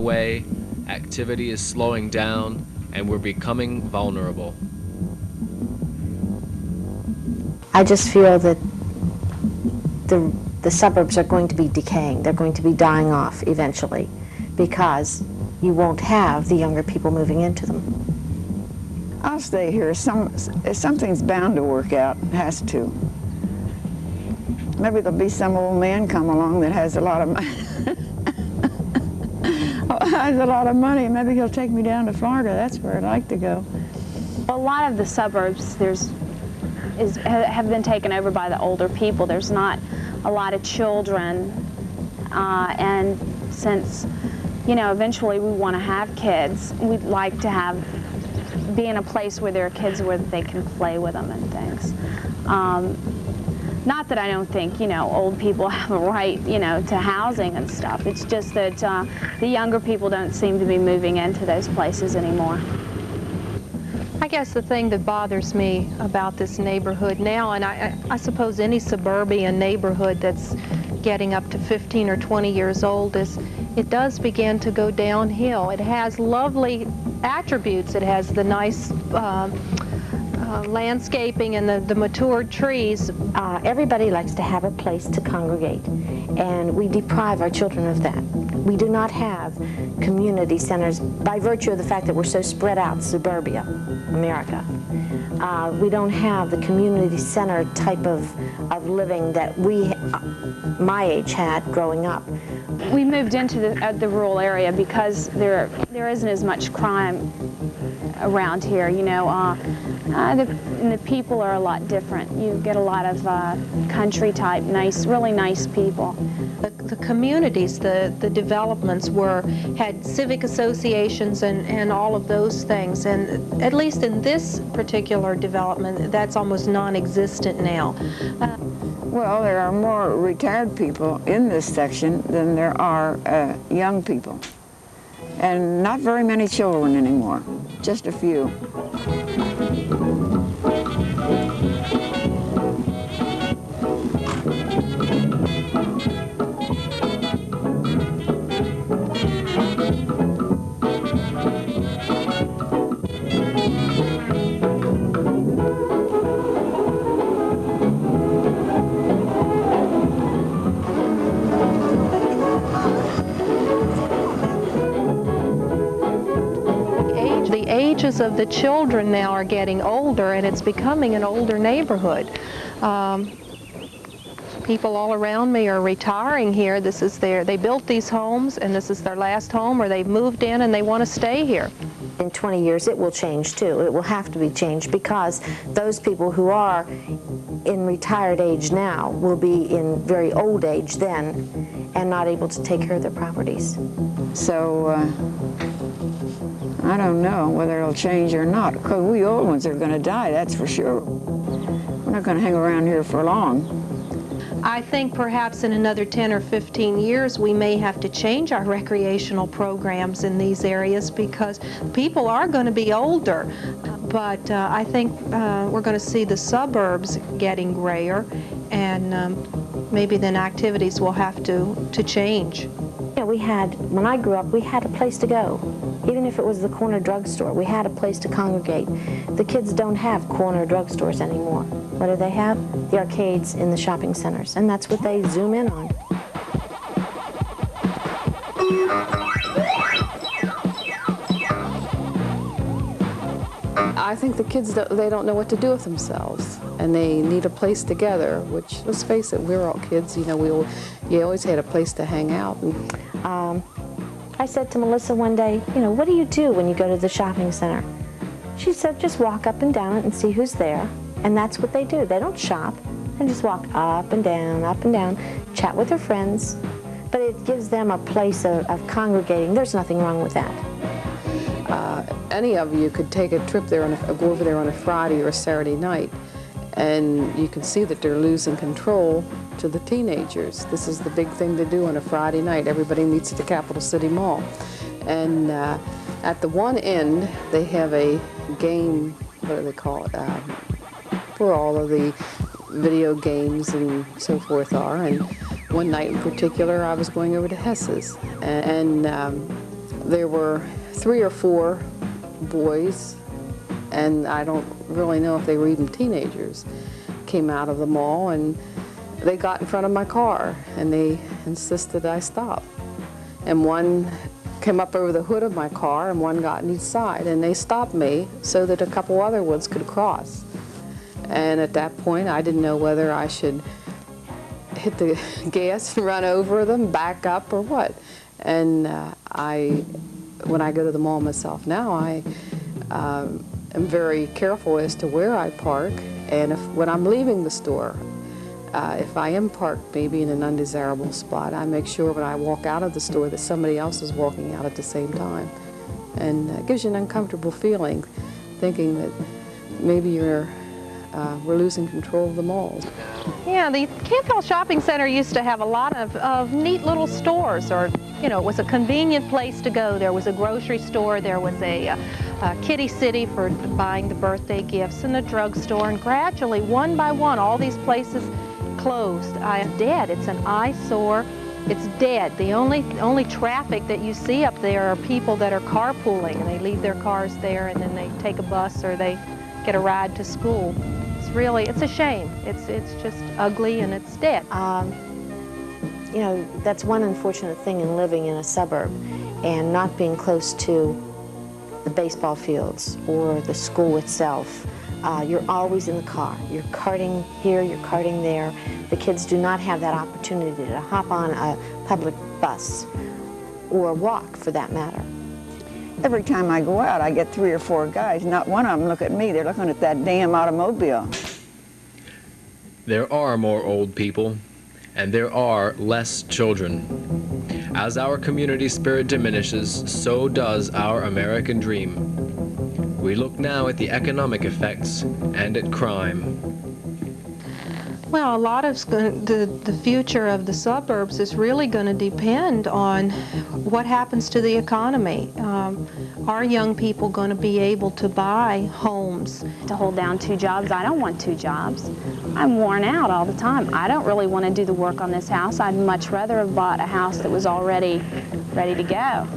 away, activity is slowing down, and we're becoming vulnerable. I just feel that the suburbs are going to be decaying. They're going to be dying off eventually because you won't have the younger people moving into them. I'll stay here. Something's bound to work out. It has to. Maybe there'll be some old man come along that has a lot of money. Maybe he'll take me down to Florida. That's where I'd like to go. A lot of the suburbs have been taken over by the older people. There's not a lot of children, and since, you know, eventually we want to have kids, we'd like to be in a place where there are kids where they can play with them and things. Not that I don't think, you know, old people have a right, you know, to housing and stuff. It's just that the younger people don't seem to be moving into those places anymore. I guess the thing that bothers me about this neighborhood now, and I suppose any suburban neighborhood that's getting up to 15 or 20 years old, is it does begin to go downhill. It has lovely attributes. It has the nice landscaping and the matured trees. Everybody likes to have a place to congregate, and we deprive our children of that. We do not have community centers by virtue of the fact that we're so spread out, suburbia, America. We don't have the community center type of living that we, my age, had growing up. We moved into the rural area because there isn't as much crime around here, you know. The people are a lot different. You get a lot of country type, nice, really nice people. The communities, the developments had civic associations and all of those things, and at least in this particular development, that's almost non-existent now. Well, there are more retired people in this section than there are young people. And not very many children anymore, just a few. Of the children now are getting older, and it's becoming an older neighborhood. People all around me are retiring here. They built these homes, and this is their last home, or they've moved in and they want to stay here. In 20 years, it will change too. It will have to be changed because those people who are in retired age now will be in very old age then and not able to take care of their properties. So, I don't know whether it'll change or not, because we old ones are going to die, that's for sure. We're not going to hang around here for long. I think perhaps in another 10 or 15 years we may have to change our recreational programs in these areas because people are going to be older. But I think we're going to see the suburbs getting grayer, and maybe then activities will have to change. Yeah, when I grew up, we had a place to go. Even if it was the corner drugstore, we had a place to congregate. The kids don't have corner drugstores anymore. What do they have? The arcades in the shopping centers, and that's what they zoom in on. I think the kids, they don't know what to do with themselves, and they need a place together, which, let's face it, we're all kids, you know, you always had a place to hang out. I said to Melissa one day, you know, what do you do when you go to the shopping center? She said, just walk up and down and see who's there, and that's what they do. They don't shop, they just walk up and down, chat with their friends, but it gives them a place of congregating. There's nothing wrong with that. Any of you could take a trip there, go over there on a Friday or a Saturday night, and you can see that they're losing control to the teenagers. This is the big thing to do on a Friday night. Everybody meets at the Capital City Mall. And at the one end, they have a game, what do they call it, where all of the video games and so forth are. And one night in particular, I was going over to Hess's, and There were 3 or 4 boys, and I don't really know if they were even teenagers, came out of the mall, and they got in front of my car and they insisted I stop. And one came up over the hood of my car and one got on each side, and they stopped me so that a couple other ones could cross. And at that point I didn't know whether I should hit the gas and run over them, back up, or what. And when I go to the mall myself now, I am very careful as to where I park, and when I'm leaving the store, if I am parked maybe in an undesirable spot, I make sure when I walk out of the store that somebody else is walking out at the same time. And it gives you an uncomfortable feeling, thinking that maybe we're losing control of the malls. Yeah, the Campbell Shopping Center used to have a lot of neat little stores, or, you know, it was a convenient place to go. There was a grocery store, there was a Kitty City for buying the birthday gifts, and a drugstore, and gradually, one by one, all these places closed. It's dead. It's an eyesore. It's dead. The only traffic that you see up there are people that are carpooling, and they leave their cars there, and then they take a bus or they get a ride to school. It's a shame. It's just ugly, and it's dead. You know, that's one unfortunate thing in living in a suburb and not being close to the baseball fields or the school itself. You're always in the car. You're carting here, you're carting there. The kids do not have that opportunity to hop on a public bus or walk, for that matter. Every time I go out, I get 3 or 4 guys. Not one of them look at me. They're looking at that damn automobile. There are more old people, and there are less children. As our community spirit diminishes, so does our American dream. We look now at the economic effects and at crime. Well, a lot of the future of the suburbs is really going to depend on what happens to the economy. Are young people going to be able to buy homes? To hold down 2 jobs, I don't want 2 jobs. I'm worn out all the time. I don't really want to do the work on this house. I'd much rather have bought a house that was already ready to go,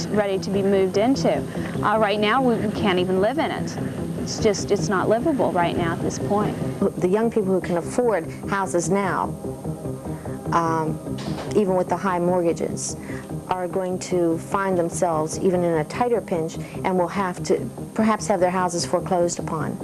ready to be moved into. Right now, we can't even live in it. It's not livable right now at this point. The young people who can afford houses now, even with the high mortgages, are going to find themselves even in a tighter pinch and will have to perhaps have their houses foreclosed upon.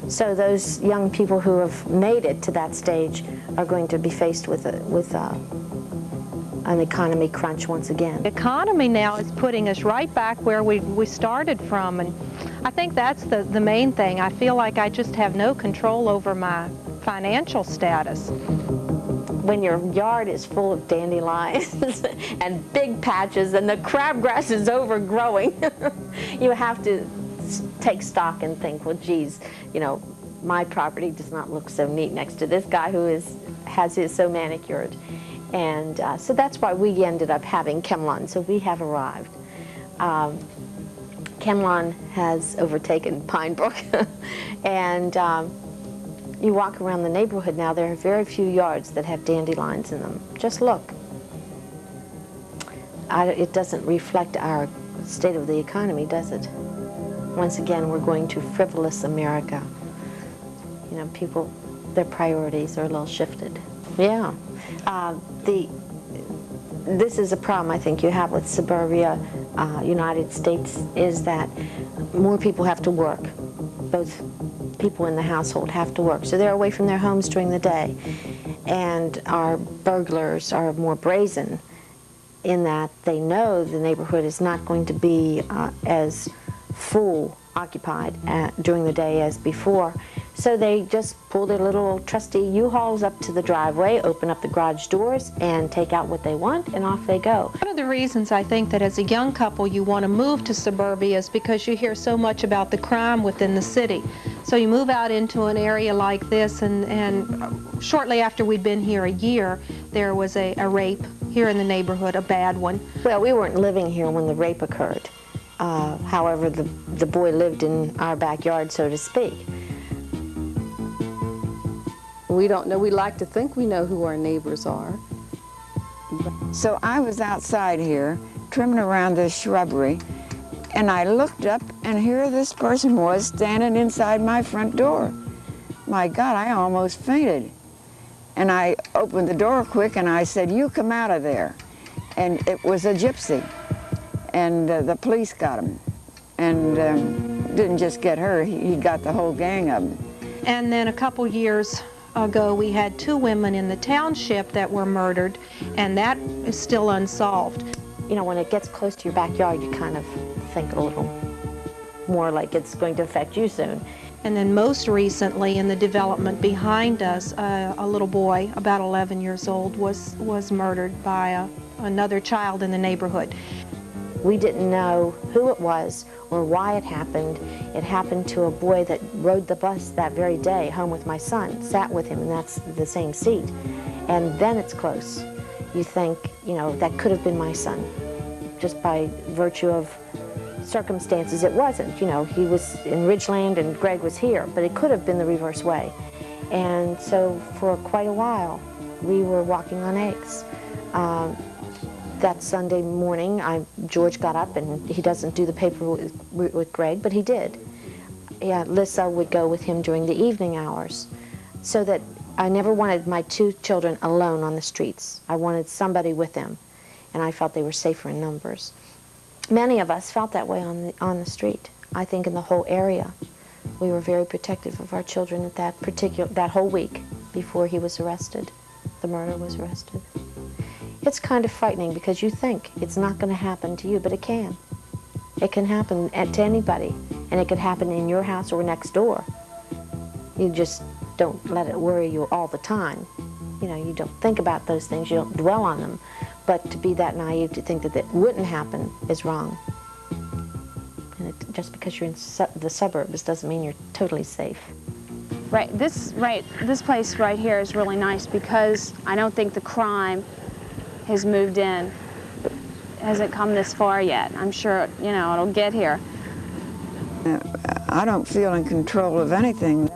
So those young people who have made it to that stage are going to be faced with an economy crunch once again. The economy now is putting us right back where we started from, and I think that's the main thing. I feel like I just have no control over my financial status. When your yard is full of dandelions and big patches and the crabgrass is overgrowing, you have to take stock and think, well, geez, you know, my property does not look so neat next to this guy who has his so manicured. And so that's why we ended up having Chem-Lawn. So we have arrived. Chem-Lawn has overtaken Pine Brook. And you walk around the neighborhood now, there are very few yards that have dandelions in them. Just look. It doesn't reflect our state of the economy, does it? Once again, we're going to frivolous America. You know, people, their priorities are a little shifted. Yeah. This is a problem I think you have with suburbia, United States, is that more people have to work. Both people in the household have to work. So they're away from their homes during the day. And our burglars are more brazen in that they know the neighborhood is not going to be as full occupied during the day as before. So they just pull their little trusty U-Hauls up to the driveway, open up the garage doors, and take out what they want, and off they go. One of the reasons I think that as a young couple you want to move to suburbia is because you hear so much about the crime within the city. So you move out into an area like this, and shortly after we'd been here a year, there was a rape here in the neighborhood, a bad one. Well, we weren't living here when the rape occurred. However, the boy lived in our backyard, so to speak. We don't know. We like to think we know who our neighbors are. So I was outside here, trimming around this shrubbery, and I looked up, and here this person was standing inside my front door. My God, I almost fainted. And I opened the door quick, and I said, "You come out of there." And it was a gypsy, and the police got him. And didn't just get her, he got the whole gang of them. And then a couple years ago, we had 2 women in the township that were murdered, and that is still unsolved. You know, when it gets close to your backyard, you kind of think a little more like it's going to affect you soon. And then most recently, in the development behind us, a little boy, about 11 years old, was murdered by another child in the neighborhood. We didn't know who it was or why it happened. It happened to a boy that rode the bus that very day home with my son, sat with him, and that's the same seat. And then it's close. You think, you know, that could have been my son. Just by virtue of circumstances, it wasn't. You know, he was in Ridgeland and Greg was here, but it could have been the reverse way. And so for quite a while, we were walking on eggs. That Sunday morning, George got up, and he doesn't do the paper with Greg, but he did. Yeah, Lissa would go with him during the evening hours, so that I never wanted my 2 children alone on the streets. I wanted somebody with them, and I felt they were safer in numbers. Many of us felt that way on the street. I think in the whole area, we were very protective of our children at that whole week before he was arrested, the murderer was arrested. It's kind of frightening because you think it's not going to happen to you, but it can. It can happen to anybody, and it could happen in your house or next door. You just don't let it worry you all the time. You know, you don't think about those things, you don't dwell on them. But to be that naive to think that it wouldn't happen is wrong. And just because you're in the suburbs doesn't mean you're totally safe. This place right here is really nice because I don't think the crime has moved in. It hasn't come this far yet. I'm sure, you know, it'll get here. I don't feel in control of anything.